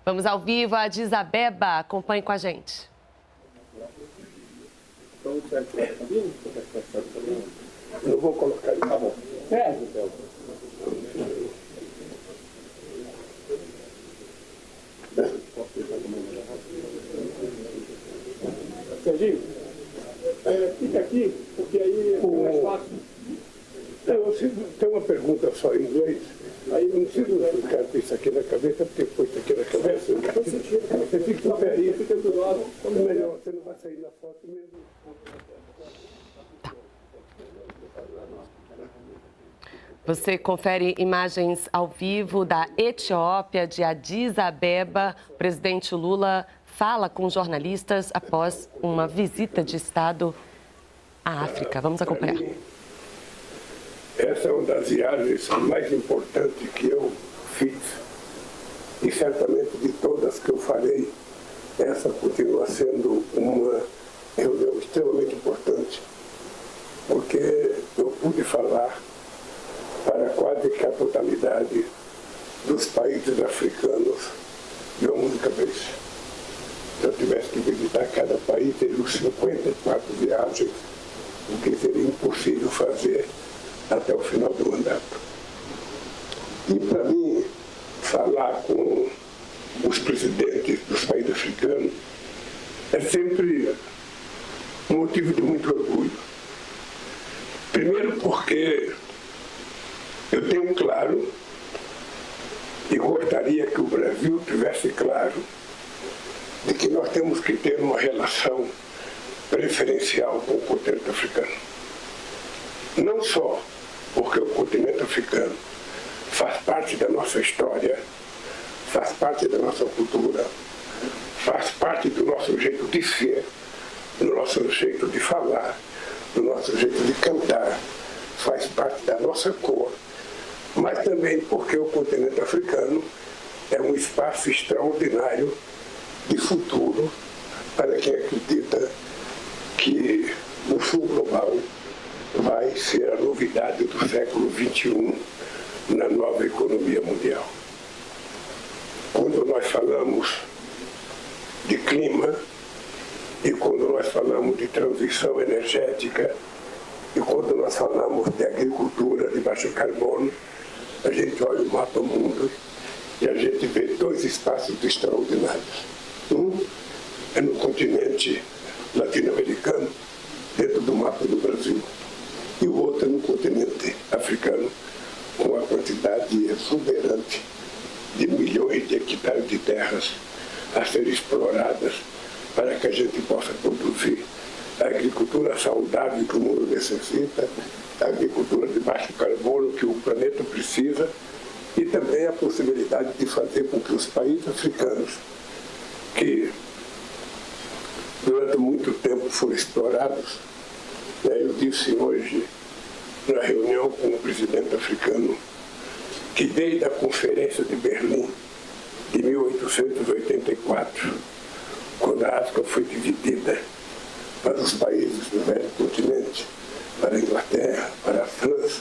Vamos ao vivo a Addis Abeba. Acompanhe com a gente. Eu vou colocar ele, tá bom. Serginho, fica aqui, porque aí é mais fácil. Tem uma pergunta só em inglês. Aí não precisa ficar com isso aqui na cabeça, porque põe isso aqui na cabeça. Você fica em pé aí, fica do lado. Quando melhor, você não vai sair na foto mesmo. Você confere imagens ao vivo da Etiópia, de Addis Abeba. O presidente Lula fala com jornalistas após uma visita de Estado à África. Vamos acompanhar. Essa é uma das viagens mais importantes que eu fiz. E certamente de todas que eu farei, essa continua sendo uma reunião extremamente importante, porque eu pude falar para quase que a totalidade dos países africanos de uma única vez. Se eu tivesse que visitar cada país, teria 54 viagens, o que seria impossível fazer até o final do mandato. E para mim, falar com os presidentes dos países africanos é sempre um motivo de muito orgulho. Primeiro porque eu tenho claro e gostaria que o Brasil tivesse claro de que nós temos que ter uma relação preferencial com o continente africano. Não só porque o continente africano faz parte da nossa história, faz parte da nossa cultura, faz parte do nosso jeito de ser, do nosso jeito de falar, do nosso jeito de cantar, faz parte da nossa cor, mas também porque o continente africano é um espaço extraordinário de futuro para quem acredita que o sul global vai ser a novidade do século XXI na nova economia mundial. Quando nós falamos de clima e quando nós falamos de transição energética e quando nós falamos de agricultura de baixo carbono, a gente olha o mapa mundo e a gente vê dois espaços extraordinários. Um é no continente latino-americano, dentro do mapa do Brasil, e o outro é no continente africano, com a quantidade exuberante de milhões de hectares de terras a serem exploradas para que a gente possa produzir a agricultura saudável que o mundo necessita, a agricultura de baixo carbono que o planeta precisa, e também a possibilidade de fazer com que os países africanos, que durante muito tempo foram explorados, eu disse hoje na reunião com o presidente africano que desde a Conferência de Berlim de 1884, quando a África foi dividida para os países do velho continente, para a Inglaterra, para a França,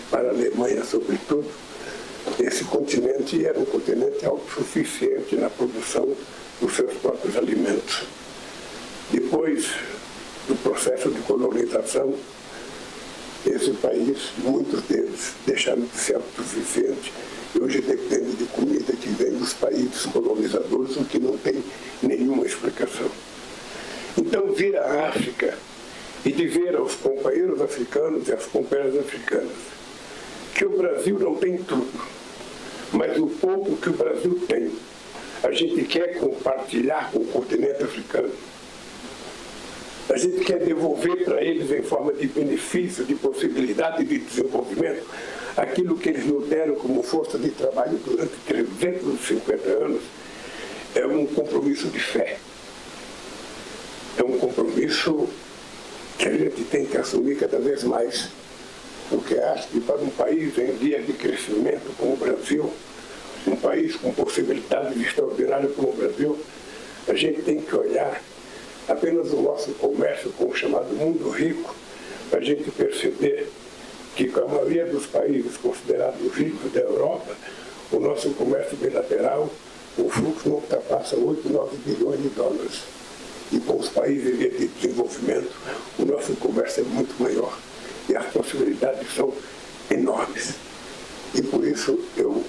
para a Alemanha sobretudo, esse continente era um continente autossuficiente na produção dos seus próprios alimentos. Depois do processo de colonização, esse país, muitos deles deixaram de ser autossuficientes e hoje depende de comida que vem dos países colonizadores, o que não tem nenhuma explicação. Então, vir à África e dizer aos companheiros africanos e às companheiras africanas que o Brasil não tem tudo, mas o pouco que o Brasil tem, a gente quer compartilhar com o continente africano. A gente quer devolver para eles em forma de benefício, de possibilidade de desenvolvimento, aquilo que eles nos deram como força de trabalho durante 350 anos. É um compromisso de fé. É um compromisso que a gente tem que assumir cada vez mais. Porque acho que para um país em vias de crescimento como o Brasil, um país com possibilidades extraordinárias como o Brasil, a gente tem que olhar apenas o nosso comércio com o chamado mundo rico, para a gente perceber que com a maioria dos países considerados ricos da Europa, o nosso comércio bilateral o fluxo não ultrapassa 8, 9 bilhões de dólares. E com os países de desenvolvimento, o nosso comércio é muito maior. E as possibilidades são enormes. E por isso eu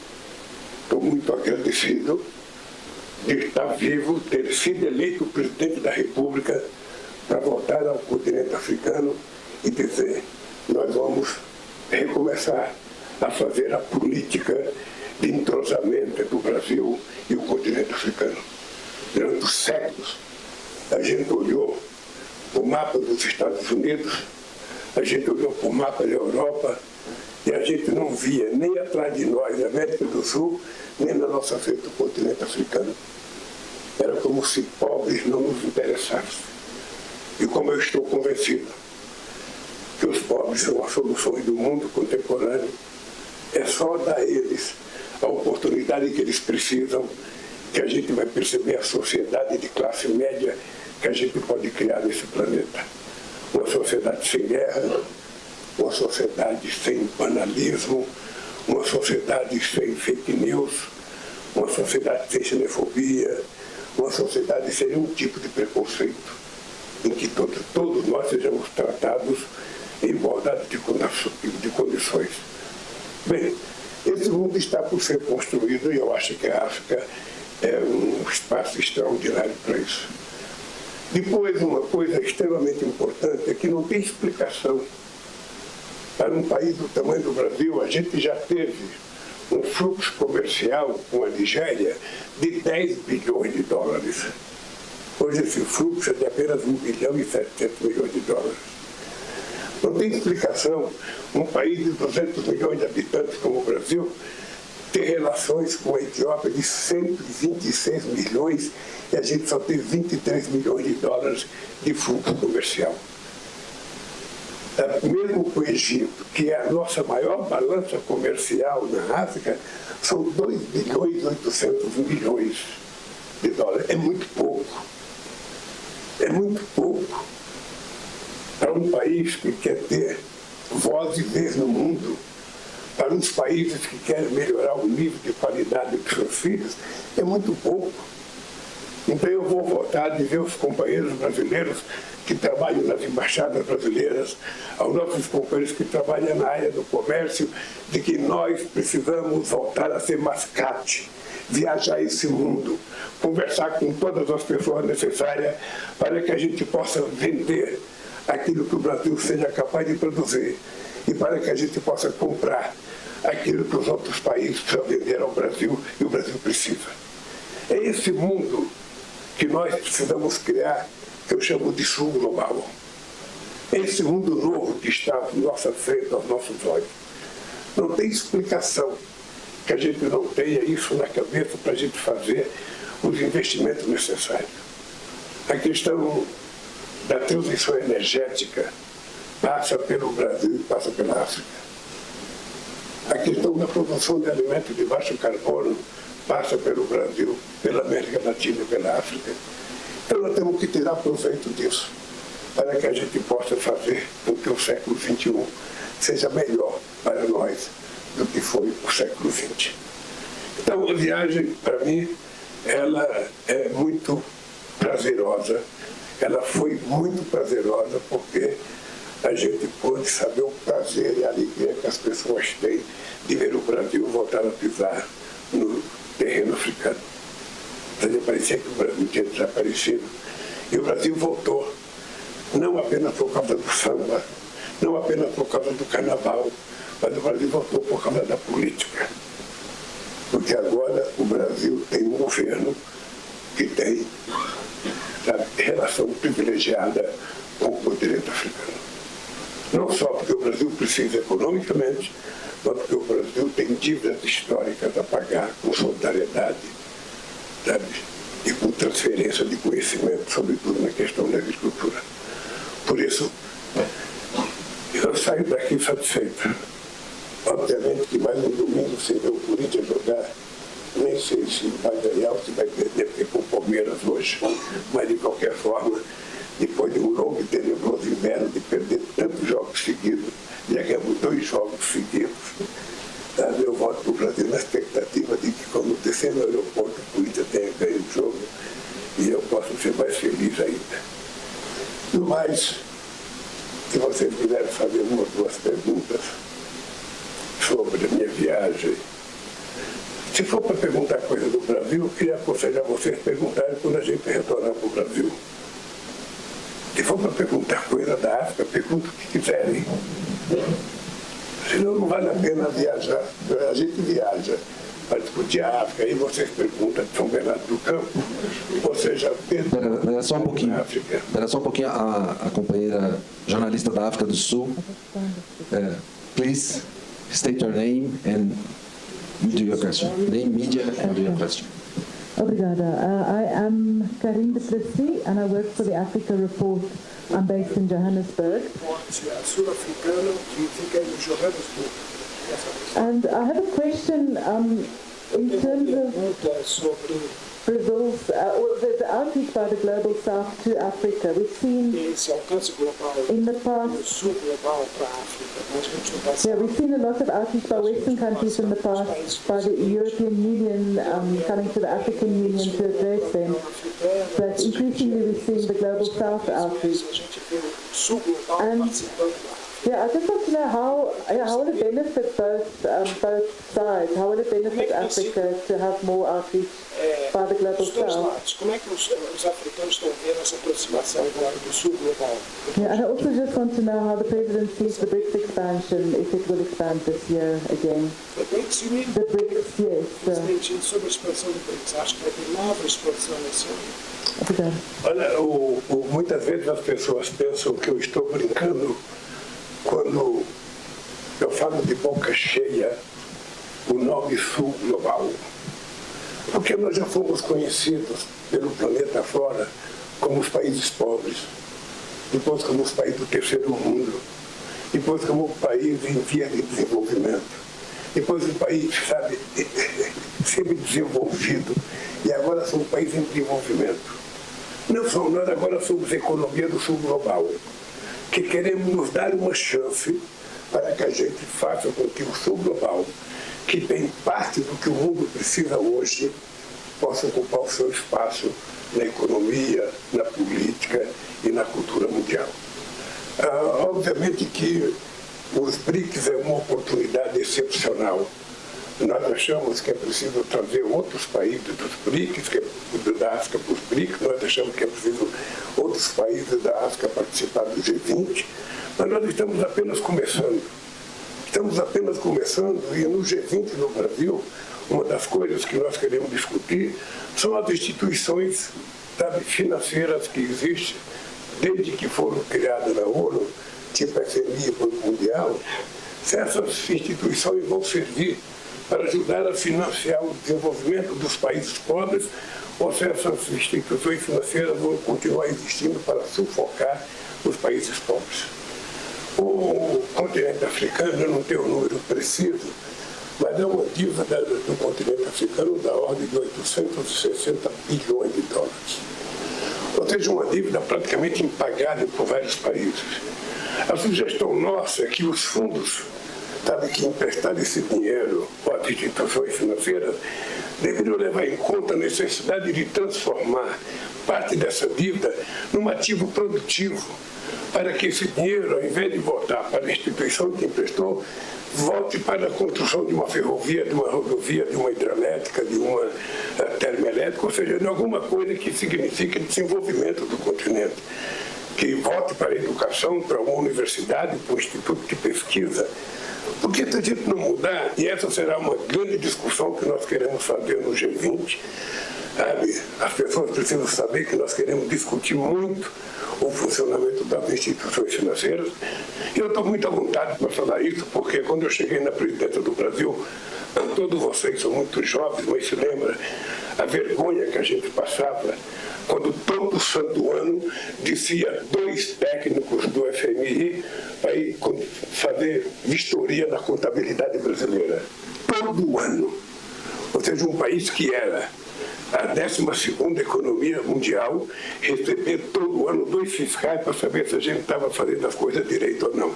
estou muito agradecido de estar vivo, ter sido eleito presidente da República para voltar ao continente africano e dizer: nós vamos recomeçar a fazer a política de entrosamento entre o Brasil e o continente africano. Durante os séculos, a gente olhou o mapa dos Estados Unidos, a gente olhou para o mapa da Europa e a gente não via nem atrás de nós, na América do Sul, nem na nossa frente do continente africano. Era como se pobres não nos interessassem. E como eu estou convencido que os pobres são as soluções do mundo contemporâneo, é só dar a eles a oportunidade que eles precisam, que a gente vai perceber a sociedade de classe média que a gente pode criar nesse planeta. Uma sociedade sem guerra, uma sociedade sem banalismo, uma sociedade sem fake news, uma sociedade sem xenofobia, uma sociedade sem nenhum tipo de preconceito, em que todos nós sejamos tratados em igualdade de condições. Bem, esse mundo está por ser construído e eu acho que a África é um espaço extraordinário para isso. Depois, uma coisa extremamente importante é que não tem explicação. Para um país do tamanho do Brasil, a gente já teve um fluxo comercial com a Nigéria de 10 bilhões de dólares. Hoje esse fluxo é de apenas 1 bilhão e 700 milhões de dólares. Não tem explicação um país de 200 milhões de habitantes como o Brasil ter relações com a Etiópia de 126 milhões e a gente só tem 23 milhões de dólares de fluxo comercial. Mesmo com o Egito, que é a nossa maior balança comercial na África, são 2 bilhões e 800 milhões de dólares. É muito pouco. É muito pouco para um país que quer ter voz e vez no mundo, para uns países que querem melhorar o nível de qualidade dos seus filhos, é muito pouco. Então eu vou voltar a dizer aos companheiros brasileiros que trabalham nas embaixadas brasileiras, aos nossos companheiros que trabalham na área do comércio, de que nós precisamos voltar a ser mascate, viajar esse mundo, conversar com todas as pessoas necessárias para que a gente possa vender aquilo que o Brasil seja capaz de produzir e para que a gente possa comprar aquilo que os outros países precisam vender ao Brasil e o Brasil precisa. É esse mundo que nós precisamos criar, que eu chamo de sul global. É esse mundo novo que está à nossa frente, aos nossos olhos. Não tem explicação que a gente não tenha isso na cabeça para a gente fazer os investimentos necessários. A questão da transição energética passa pelo Brasil e passa pela África. A questão da produção de alimentos de baixo carbono passa pelo Brasil, pela América Latina e pela África. Então nós temos que tirar proveito disso, para que a gente possa fazer com que o século XXI seja melhor para nós do que foi o século XX. Então a viagem, para mim, ela é muito prazerosa. Ela foi muito prazerosa porque a gente pôde saber o prazer e a alegria que as pessoas têm de ver o Brasil voltar a pisar no terreno africano. Parecia que o Brasil tinha desaparecido. E o Brasil voltou, não apenas por causa do samba, não apenas por causa do carnaval, mas o Brasil voltou por causa da política. Porque agora o Brasil tem um governo que tem relação privilegiada com o continente africano. Não só porque o Brasil precisa economicamente, mas porque o Brasil tem dívidas históricas a pagar com solidariedade, sabe? E com transferência de conhecimento, sobretudo na questão da agricultura. Por isso, eu saio daqui satisfeito. Obviamente que mais um domingo sem ver o Corinthians jogar, nem sei se vai ganhar ou se vai perder, porque com o Palmeiras hoje. Mas, de qualquer forma, depois de um longo e tenebroso inverno de perder tantos jogos seguidos, já ganhamos 2 jogos seguidos, eu volto para o Brasil na expectativa de que, como descer no aeroporto, o Corinthians ser mais feliz ainda. No mais, se vocês quiserem fazer uma ou duas perguntas sobre a minha viagem, se for para perguntar coisa do Brasil, eu queria aconselhar vocês perguntarem quando a gente retornar para o Brasil. Se for para perguntar coisa da África, pergunta o que quiserem. Senão não vale a pena viajar. A gente viaja para discutir a África, aí vocês perguntam de São Bernardo do Campo, ou seja, Espera só um pouquinho. Espera só um pouquinho, a companheira jornalista da África do Sul. Please state your name and do your question. Name, media, and do your question. Obrigada. I am Karim de Plessis and I work for the Africa Report. I'm based in Johannesburg. And I have a question in terms of Brazil's, the outreach by the Global South to Africa. We've seen in the past, we've seen a lot of outreach by Western countries in the past, by the European Union coming to the African Union to address them. But increasingly we're seeing the Global South outreach. And I just want to know how will it benefit both sides? How will it benefit Africa to have more outreach by the Global South? Como é que os africanos estão vendo essa aproximação agora do Sul global? Yeah, and I also just want to know how the President sees the BRICS expansion, if it will expand this year again. The BRICS, you mean? The BRICS, yes. Presidente, sobre a expansão do BRICS, acho que vai ter nova expansão nesse ano. Obrigada. Olha, muitas vezes as pessoas pensam que eu estou brincando quando eu falo de boca cheia o nome Sul Global. Porque nós já fomos conhecidos pelo planeta fora como os países pobres, depois como os países do terceiro mundo, depois como o país em via de desenvolvimento, depois o país, sabe, sempre desenvolvido, e agora somos um país em desenvolvimento. Não somos, nós agora somos a economia do Sul Global, que queremos nos dar uma chance para que a gente faça com que o Sul Global, que tem parte do que o mundo precisa hoje, possa ocupar o seu espaço na economia, na política e na cultura mundial. Obviamente que os BRICS é uma oportunidade excepcional. Nós achamos que é preciso trazer outros países dos BRICS, que é da África para os BRICS, nós achamos que é preciso outros países da África participar do G20, mas nós estamos apenas começando. Estamos apenas começando e no G20 no Brasil, uma das coisas que nós queremos discutir são as instituições, sabe, financeiras que existem desde que foram criadas na ONU, tipo a FMI e Banco Mundial, se essas instituições vão servir para ajudar a financiar o desenvolvimento dos países pobres ou se essas instituições financeiras vão continuar existindo para sufocar os países pobres. O continente africano, eu não tenho o número preciso, mas é uma dívida do continente africano da ordem de 860 bilhões de dólares. Ou seja, uma dívida praticamente impagável por vários países. A sugestão nossa é que os fundos, sabe, que emprestaram esse dinheiro às instituições financeiras deveriam levar em conta a necessidade de transformar parte dessa dívida num ativo produtivo, para que esse dinheiro, ao invés de voltar para a instituição que emprestou, volte para a construção de uma ferrovia, de uma rodovia, de uma hidrelétrica, de uma termoelétrica, ou seja, de alguma coisa que signifique desenvolvimento do continente, que volte para a educação, para uma universidade, para um instituto de pesquisa. Porque se a gente não mudar, e essa será uma grande discussão que nós queremos fazer no G20, sabe? As pessoas precisam saber que nós queremos discutir muito o funcionamento das instituições financeiras. E eu estou muito à vontade para falar isso, porque quando eu cheguei na presidência do Brasil, todos vocês são muito jovens, mas se lembra a vergonha que a gente passava quando todo santo ano descia 2 técnicos do FMI para ir fazer vistoria na contabilidade brasileira. Todo ano. Ou seja, um país que era a 12ª economia mundial, receber todo ano 2 fiscais para saber se a gente estava fazendo as coisas direito ou não.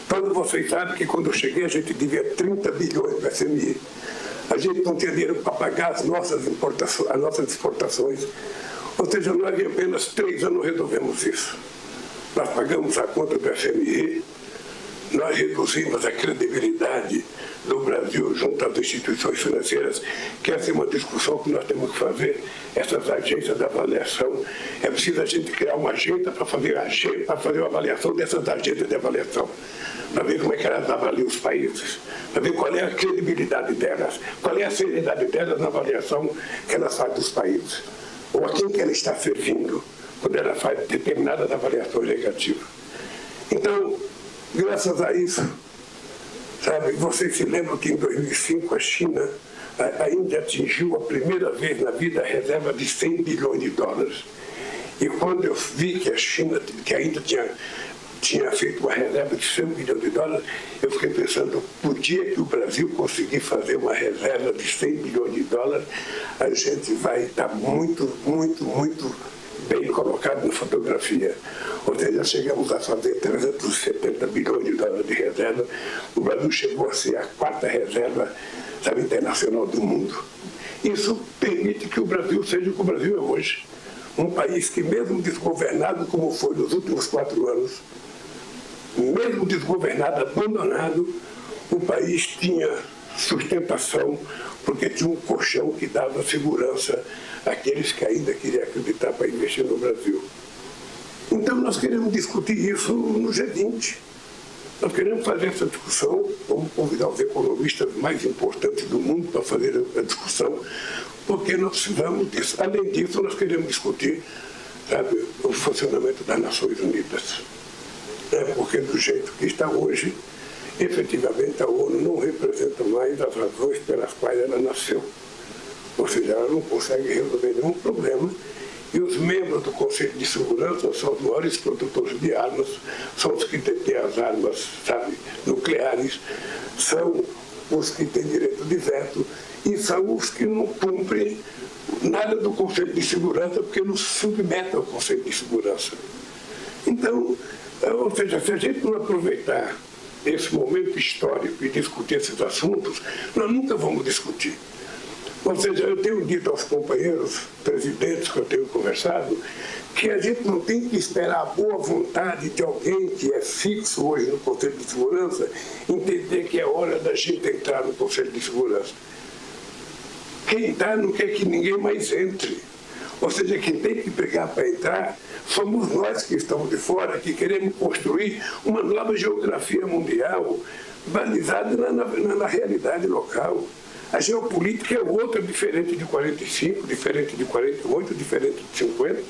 Todos vocês sabem que quando eu cheguei a gente devia 30 bilhões para a FMI. A gente não tinha dinheiro para pagar as nossas exportações. Ou seja, nós em apenas 3 anos resolvemos isso. Nós pagamos a conta do FMI, nós reduzimos a credibilidade do Brasil junto às instituições financeiras, que essa é uma discussão que nós temos que fazer, essas agências de avaliação. É preciso a gente criar uma agência para fazer a avaliação dessas agências de avaliação, para ver como é que elas avaliam os países, para ver qual é a credibilidade delas, qual é a seriedade delas na avaliação que elas fazem dos países, ou a quem que ela está servindo quando ela faz determinadas avaliações negativas. Então, graças a isso, sabe, vocês se lembram que em 2005 a China, a Índia atingiu a primeira vez na vida a reserva de 100 bilhões de dólares. E quando eu vi que a Índia tinha feito uma reserva de 100 bilhões de dólares, eu fiquei pensando, o dia que o Brasil conseguir fazer uma reserva de 100 bilhões de dólares, a gente vai estar muito, muito, muito bem colocado na fotografia. Ou seja, chegamos a fazer 370 bilhões de dólares de reserva. O Brasil chegou a ser a 4ª reserva, sabe, internacional do mundo. Isso permite que o Brasil seja o que o Brasil é hoje. Um país que, mesmo desgovernado como foi nos últimos 4 anos, mesmo desgovernado, abandonado, o país tinha sustentação, porque tinha um colchão que dava segurança àqueles que ainda queriam acreditar para investir no Brasil. Então nós queremos discutir isso no G20. Nós queremos fazer essa discussão, vamos convidar os economistas mais importantes do mundo para fazer a discussão, porque nós precisamos disso. Além disso, nós queremos discutir, sabe, o funcionamento das Nações Unidas. Porque do jeito que está hoje, efetivamente a ONU não representa mais as razões pelas quais ela nasceu. Ou seja, ela não consegue resolver nenhum problema. E os membros do Conselho de Segurança são os maiores produtores de armas, são os que detêm as armas, sabe, nucleares, são os que têm direito de veto e são os que não cumprem nada do Conselho de Segurança porque não se submetem ao Conselho de Segurança. Então, ou seja, se a gente não aproveitar esse momento histórico e discutir esses assuntos, nós nunca vamos discutir. Ou seja, eu tenho dito aos companheiros presidentes que eu tenho conversado que a gente não tem que esperar a boa vontade de alguém que é fixo hoje no Conselho de Segurança entender que é hora da gente entrar no Conselho de Segurança. Quem está não quer que ninguém mais entre. Ou seja, quem tem que brigar para entrar somos nós que estamos de fora, que queremos construir uma nova geografia mundial balizada na realidade local. A geopolítica é outra, diferente de 45, diferente de 48, diferente de 50.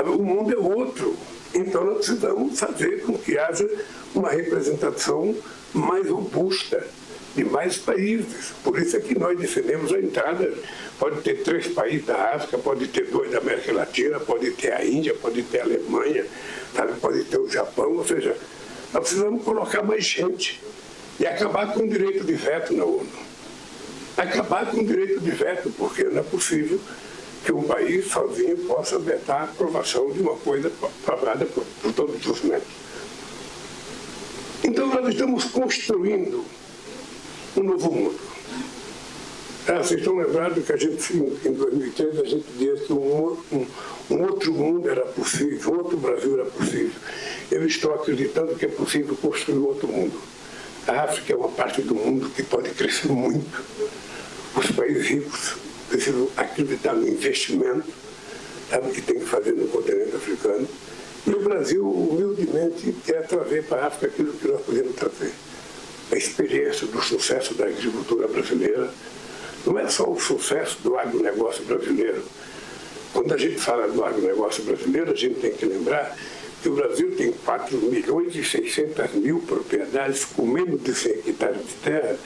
O mundo é outro. Então nós precisamos fazer com que haja uma representação mais robusta de mais países. Por isso é que nós defendemos a entrada. Pode ter 3 países da África, pode ter 2 da América Latina, pode ter a Índia, pode ter a Alemanha, sabe? Pode ter o Japão. Ou seja, nós precisamos colocar mais gente e acabar com o direito de veto na ONU. Acabar com o direito de veto, porque não é possível que um país sozinho possa vetar a aprovação de uma coisa aprovada por todos os membros. Então nós estamos construindo um novo mundo. Vocês estão lembrados que a gente, em 2003, a gente disse que um outro mundo era possível, um outro Brasil era possível. Eu estou acreditando que é possível construir outro mundo. A África é uma parte do mundo que pode crescer muito. Os países ricos precisam acreditar no investimento, sabe, que tem que fazer no continente africano. E o Brasil, humildemente, quer trazer para a África aquilo que nós podemos trazer. A experiência do sucesso da agricultura brasileira. Não é só o sucesso do agronegócio brasileiro. Quando a gente fala do agronegócio brasileiro, a gente tem que lembrar que o Brasil tem 4.600.000 propriedades com menos de 100 hectares de terra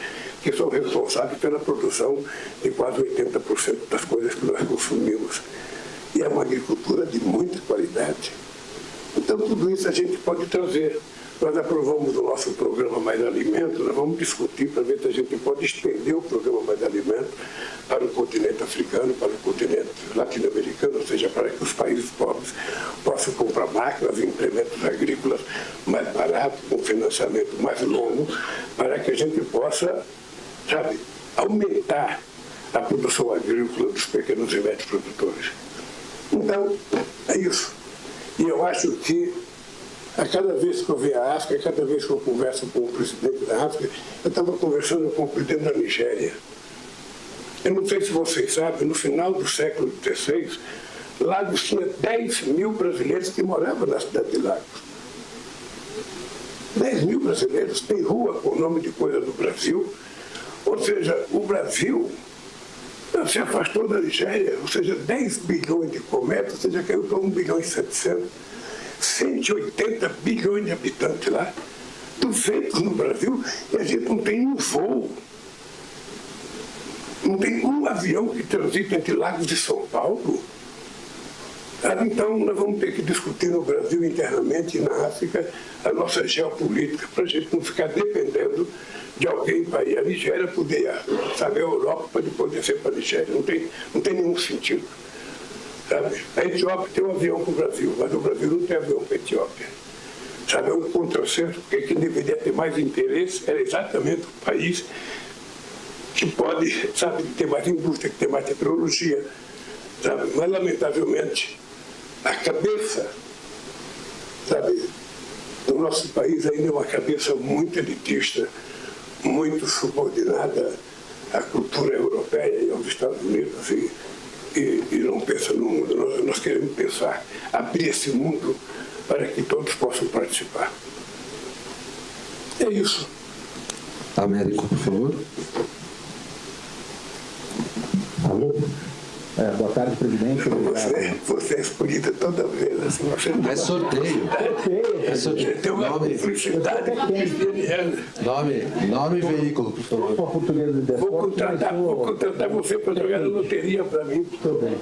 que são responsáveis pela produção de quase 80% das coisas que nós consumimos. E é uma agricultura de muita qualidade. Então, tudo isso a gente pode trazer. Nós aprovamos o nosso programa Mais Alimento, nós vamos discutir para ver se a gente pode estender o programa Mais Alimento para o continente africano, para o continente latino-americano, ou seja, para que os países pobres possam comprar máquinas e implementos agrícolas mais baratos, com financiamento mais longo, para que a gente possa, sabe, aumentar a produção agrícola dos pequenos e médios produtores. Então, é isso. E eu acho que, a cada vez que eu venho à África, a cada vez que eu converso com o presidente da África, eu estava conversando com o presidente da Nigéria. Eu não sei se vocês sabem, no final do século XVI, Lagos tinha 10 mil brasileiros que moravam na cidade de Lagos. 10 mil brasileiros, tem rua com o nome de coisa do Brasil. Ou seja, o Brasil se afastou da Nigéria, ou seja, 10 bilhões de comércio, ou seja, caiu para 1 bilhão e 700, 180 bilhões de habitantes lá, 200 no Brasil, e a gente não tem um voo. Não tem um avião que transita entre Lagos e São Paulo. Então, nós vamos ter que discutir no Brasil internamente e na África a nossa geopolítica, para a gente não ficar dependendo de alguém para ir à Nigéria, poder ir à Europa para depois descer para a Nigéria. Não tem nenhum sentido. Sabe? A Etiópia tem um avião para o Brasil, mas o Brasil não tem avião para a Etiópia. Sabe? É um contrassenso, porque quem deveria ter mais interesse era exatamente o país que pode, sabe, ter mais indústria, que ter mais tecnologia. Sabe? Mas, lamentavelmente, a cabeça, sabe, do nosso país ainda é uma cabeça muito elitista, muito subordinada à cultura europeia e aos Estados Unidos e não pensa no mundo. Nós queremos pensar, abrir esse mundo para que todos possam participar. É isso. Américo, por favor. Alô? Boa tarde, presidente. Você é escolhida toda vez. Assim, você não É sorteio. É sorteio. tem uma publicidade cristiana. Nome e veículo, por favor. Sou português de Vou desporto, contratar você para jogar na loteria para mim. Tudo bem.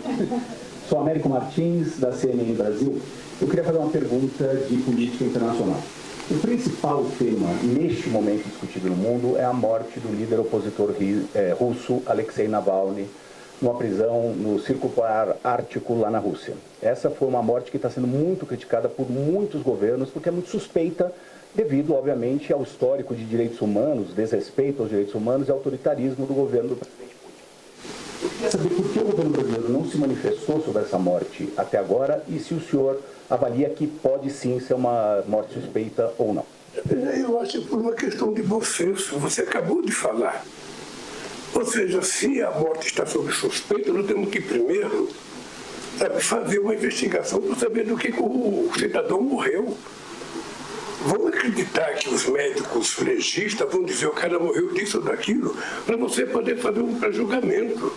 Sou Américo Martins, da CNN Brasil. Eu queria fazer uma pergunta de política internacional. O principal tema, neste momento discutido no mundo, é a morte do líder opositor russo, Alexei Navalny, numa prisão no Círculo Polar Ártico, lá na Rússia. Essa foi uma morte que está sendo muito criticada por muitos governos, porque é muito suspeita, devido, obviamente, ao histórico de direitos humanos, desrespeito aos direitos humanos e autoritarismo do governo do presidente Putin. Eu queria saber por que o governo brasileiro não se manifestou sobre essa morte até agora e se o senhor avalia que pode sim ser uma morte suspeita ou não. Eu acho que por uma questão de bom senso. Você acabou de falar. Ou seja, se a morte está sob suspeita, nós temos que primeiro, sabe, fazer uma investigação para saber do que o cidadão morreu. Vamos acreditar que os médicos legistas vão dizer o cara morreu disso ou daquilo, para você poder fazer um pré-julgamento.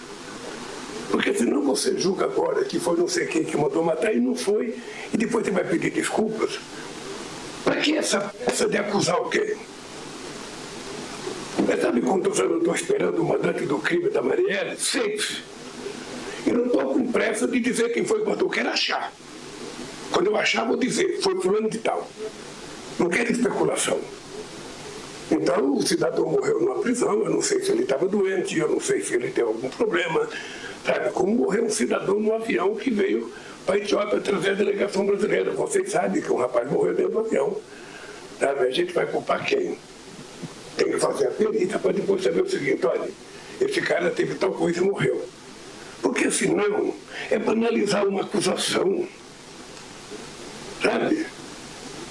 Porque senão você julga agora que foi não sei quem que mandou matar e não foi, e depois você vai pedir desculpas. Para que essa de acusar alguém? Mas sabe quantos anos eu estou esperando o mandante do crime da Marielle? 6. E não estou com pressa de dizer quem foi que matou, eu quero achar. Quando eu achar, vou dizer, foi fulano de tal. Não quero especulação. Então, o cidadão morreu numa prisão, eu não sei se ele estava doente, eu não sei se ele tem algum problema. Sabe, como morreu um cidadão no avião que veio para a Etiópia trazer a delegação brasileira. Vocês sabem que um rapaz morreu dentro do avião. Sabe, a gente vai culpar quem? Tem que fazer a perícia para depois saber o seguinte, olha, esse cara teve tal coisa e morreu. Porque senão é banalizar uma acusação. Sabe?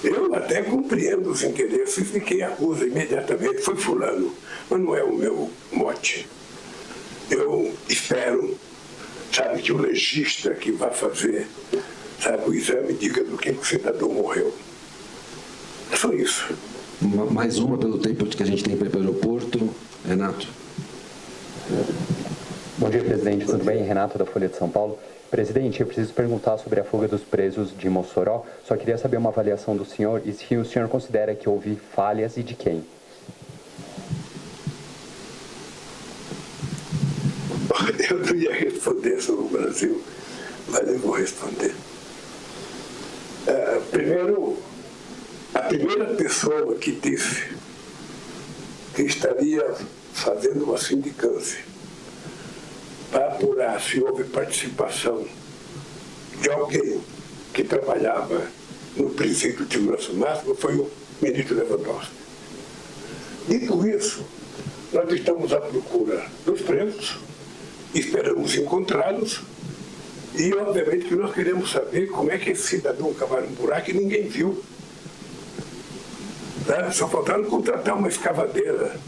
Eu até compreendo os interesses de quem acusa imediatamente, foi fulano, mas não é o meu mote. Eu espero, sabe, que o legista que vai fazer, sabe, o exame diga do que o cidadão morreu. É só isso. Mais uma pelo tempo que a gente tem para ir para o aeroporto. Renato. Bom dia, presidente. Tudo bem? Renato, da Folha de São Paulo. Presidente, eu preciso perguntar sobre a fuga dos presos de Mossoró. Só queria saber uma avaliação do senhor e se o senhor considera que houve falhas e de quem. Eu não ia responder sobre o Brasil, mas eu vou responder. Primeiro, a primeira pessoa que disse que estaria fazendo uma sindicância para apurar se houve participação de alguém que trabalhava no presídio de segurança máxima foi o ministro Lewandowski. Dito isso, nós estamos à procura dos presos, esperamos encontrá-los E, obviamente, que nós queremos saber como é que esse cidadão cavaram um buraco e ninguém viu. Tá? Só faltaram contratar uma escavadeira.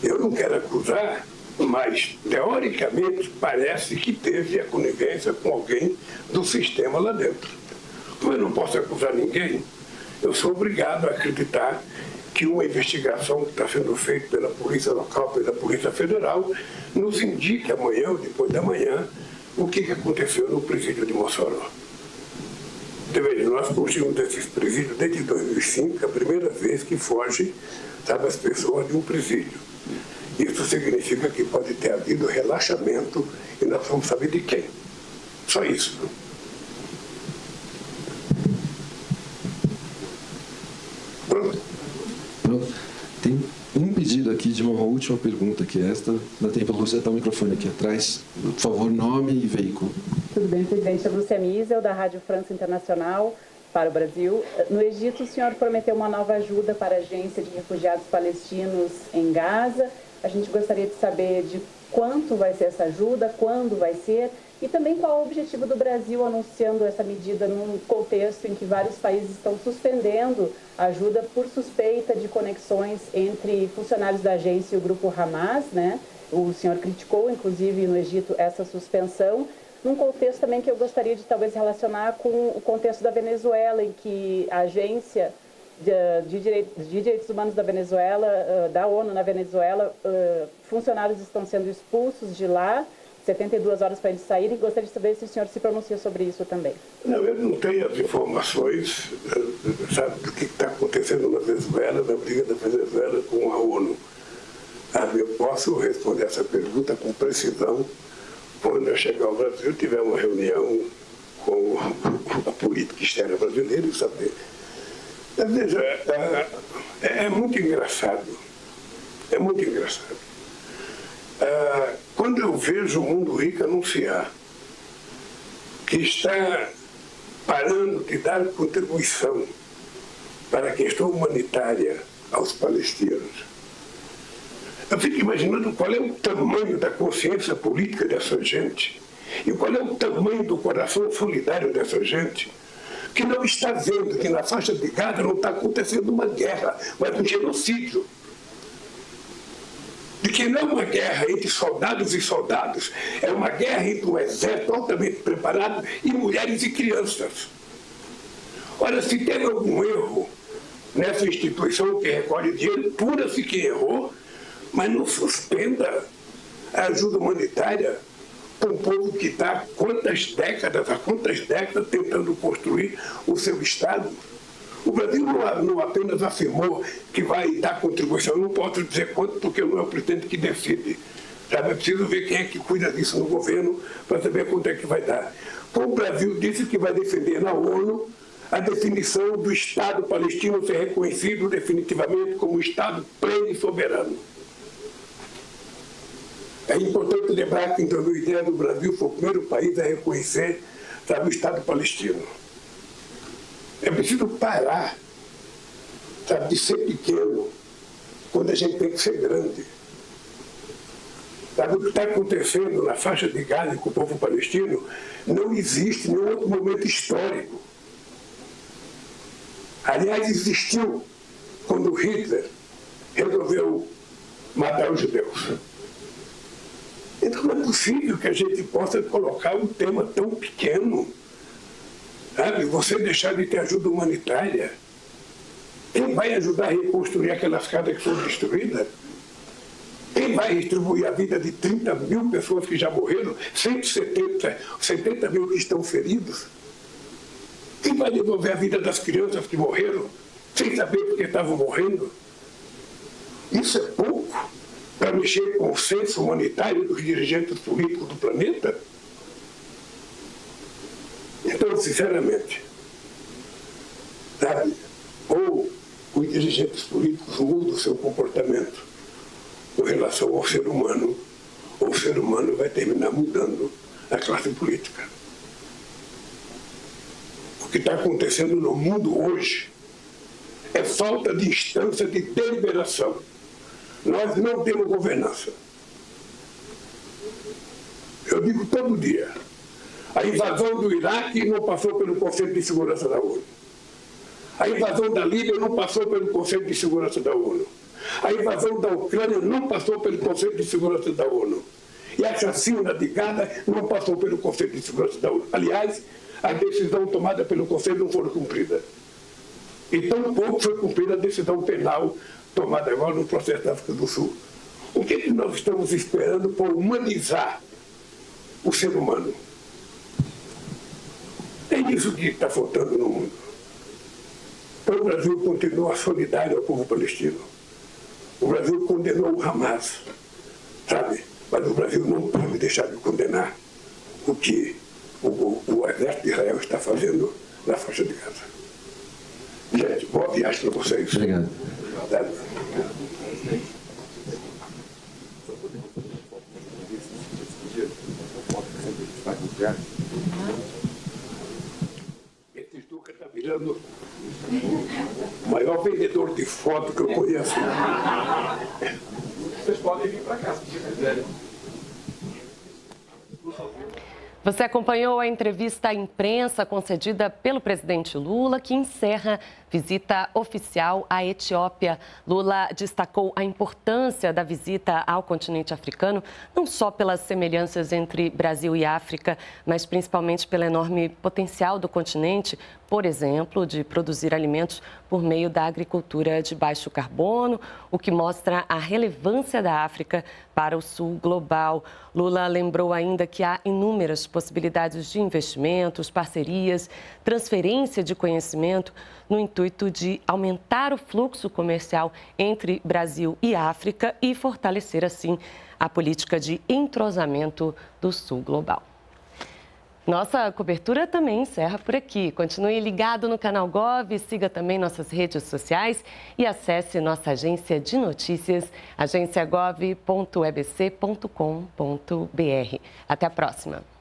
Eu não quero acusar, mas, teoricamente, parece que teve a conivência com alguém do sistema lá dentro. Como eu não posso acusar ninguém, eu sou obrigado a acreditar que uma investigação que está sendo feita pela Polícia Local, pela Polícia Federal, nos indique amanhã ou depois da manhã o que aconteceu no presídio de Mossoró. Então, veja, nós construímos esses presídios desde 2005, a primeira vez que foge, sabe, as pessoas de um presídio. Isso significa que pode ter havido relaxamento e nós vamos saber de quem. Só isso. Pronto. Tem um pedido aqui de uma última pergunta, que é esta. Dá tempo, Lúcia, tá o microfone aqui atrás. Por favor, nome e veículo. Tudo bem, presidente. Lúcia Miesel, da Rádio França Internacional para o Brasil. No Egito, o senhor prometeu uma nova ajuda para a Agência de Refugiados Palestinos em Gaza. A gente gostaria de saber de quanto vai ser essa ajuda, quando vai ser, e também qual é o objetivo do Brasil anunciando essa medida num contexto em que vários países estão suspendendo a ajuda por suspeita de conexões entre funcionários da agência e o grupo Hamas, né? O senhor criticou, inclusive, no Egito, essa suspensão, num contexto também que eu gostaria de talvez relacionar com o contexto da Venezuela, em que a agência de direitos humanos da Venezuela, da ONU na Venezuela, funcionários estão sendo expulsos de lá, 72 horas para eles saírem. Gostaria de saber se o senhor se pronuncia sobre isso também. Não, eu não tenho as informações, sabe, do que está acontecendo na Venezuela, na briga da Venezuela com a ONU. Eu posso responder essa pergunta com precisão quando eu chegar ao Brasil, tiver uma reunião com a política externa brasileira e saber. Veja, é muito engraçado. É muito engraçado. Quando eu vejo o Mundo Rico anunciar que está parando de dar contribuição para a questão humanitária aos palestinos, eu fico imaginando qual é o tamanho da consciência política dessa gente e qual é o tamanho do coração solidário dessa gente, que não está vendo que na faixa de Gaza não está acontecendo uma guerra, mas um genocídio. De que não é uma guerra entre soldados e soldados, é uma guerra entre um exército altamente preparado e mulheres e crianças. Ora, se teve algum erro nessa instituição que recolhe dinheiro, pura-se que errou, mas não suspenda a ajuda humanitária para um povo que está há quantas décadas tentando construir o seu Estado. O Brasil não apenas afirmou que vai dar contribuição, eu não posso dizer quanto, porque não é o presidente que decide. Sabe? É preciso ver quem é que cuida disso no governo para saber quanto é que vai dar. O Brasil disse que vai defender na ONU a definição do Estado palestino ser reconhecido definitivamente como Estado pleno e soberano. É importante lembrar que em 2010 o Brasil foi o primeiro país a reconhecer, sabe, o Estado palestino. É preciso parar, sabe, de ser pequeno quando a gente tem que ser grande. Sabe, o que está acontecendo na faixa de Gaza com o povo palestino não existe em nenhum outro momento histórico. Aliás, existiu quando Hitler resolveu matar os judeus. Então não é possível que a gente possa colocar um tema tão pequeno, sabe? Você deixar de ter ajuda humanitária. Quem vai ajudar a reconstruir aquelas casas que foram destruídas? Quem vai distribuir a vida de 30 mil pessoas que já morreram, 70 mil que estão feridos? Quem vai devolver a vida das crianças que morreram, sem saber por que estavam morrendo? Isso é pouco para mexer com o senso humanitário dos dirigentes políticos do planeta? Então, sinceramente, sabe, ou os dirigentes políticos mudam o seu comportamento com relação ao ser humano, ou o ser humano vai terminar mudando a classe política. O que está acontecendo no mundo hoje é falta de instância de deliberação. Nós não temos governança. Eu digo todo dia, A invasão do Iraque não passou pelo Conselho de Segurança da ONU. A invasão da Líbia não passou pelo Conselho de Segurança da ONU. A invasão da Ucrânia não passou pelo Conselho de Segurança da ONU. E a chacina de Gaza não passou pelo Conselho de Segurança da ONU. Aliás, a decisão tomada pelo Conselho não foi cumprida. E tão pouco foi cumprida a decisão penal tomada agora no processo da África do Sul. O que nós estamos esperando para humanizar o ser humano? É isso que está faltando no mundo. Então o Brasil continua solidário ao povo palestino. O Brasil condenou o Hamas, sabe? Mas o Brasil não pode deixar de condenar o que o exército de Israel está fazendo na faixa de Gaza. Gente, boa viagem para vocês. Obrigado. Esse Juca está virando o maior vendedor de foto que eu conheço. Vocês podem vir para cá, se quiserem. Você acompanhou a entrevista à imprensa concedida pelo presidente Lula, que encerra visita oficial à Etiópia. Lula destacou a importância da visita ao continente africano, não só pelas semelhanças entre Brasil e África, mas principalmente pelo enorme potencial do continente, por exemplo, de produzir alimentos por meio da agricultura de baixo carbono, o que mostra a relevância da África para o sul global. Lula lembrou ainda que há inúmeras possibilidades de investimentos, parcerias, transferência de conhecimento, no intuito de aumentar o fluxo comercial entre Brasil e África e fortalecer, assim, a política de entrosamento do sul global. Nossa cobertura também encerra por aqui. Continue ligado no canal Gov, siga também nossas redes sociais e acesse nossa agência de notícias, agenciagov.ebc.com.br. Até a próxima.